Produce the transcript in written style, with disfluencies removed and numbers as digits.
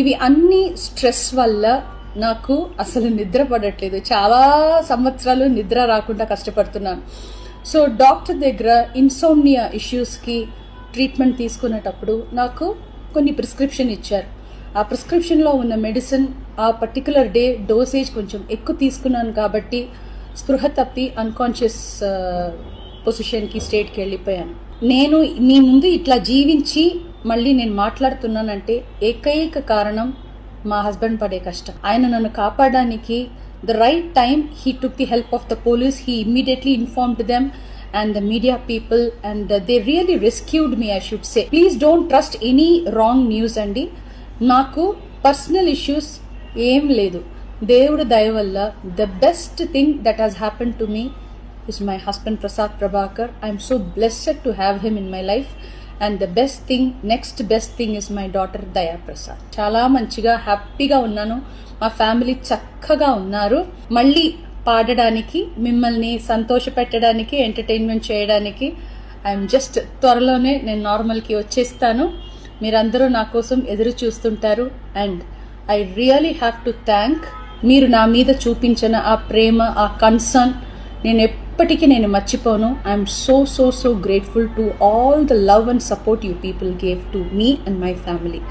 ఇవి అన్ని స్ట్రెస్ వల్ల నాకు అసలు నిద్ర పడట్లేదు. చాలా సంవత్సరాలు నిద్ర రాకుండా కష్టపడుతున్నాను. సో డాక్టర్ దగ్గర ఇన్సోమ్నియా ఇష్యూస్కి ట్రీట్మెంట్ తీసుకునేటప్పుడు నాకు కొన్ని ప్రిస్క్రిప్షన్ ఇచ్చారు. ఆ ప్రిస్క్రిప్షన్లో ఉన్న మెడిసిన్ ఆ పర్టికులర్ డే డోసేజ్ కొంచెం ఎక్కువ తీసుకున్నాను కాబట్టి స్పృహ తప్పి అన్కాన్షియస్ పొజిషన్కి స్టేట్కి వెళ్ళిపోయాను. నేను మీ ముందు ఇట్లా జీవించి మళ్ళీ నేను మాట్లాడుతున్నానంటే ఏకైక కారణం మా హస్బెండ్ పడే కష్టం. ఆయన నన్ను కాపాడడానికి the right time he took the help of the police. He immediately informed them and the media people and they really rescued me, I should say. Please don't trust any wrong news andi. Naku personal issues em ledu. Devudu daya valla the best thing that has happened to me is my husband Prasad Prabhakar. I am so blessed to have him in my life, and the next best thing is my daughter Daya Prasad. Chala manchiga happy ga unnanu. Ma family chakkaga unnaru. Malli పాడడానికి, మిమ్మల్ని సంతోష పెట్టడానికి, entertainment చేయడానికి I'm just త్వరలోనే నేను నార్మల్కి వచ్చేస్తాను. మీరందరూ నా కోసం ఎదురు చూస్తుంటారు. And I really have to thank మీరు నా మీద చూపించిన ఆ ప్రేమ, ఆ కన్సర్న్ నేను ఎప్పటికీ మర్చిపోను. I'm so so so grateful to all the love and support you people gave to me and my family.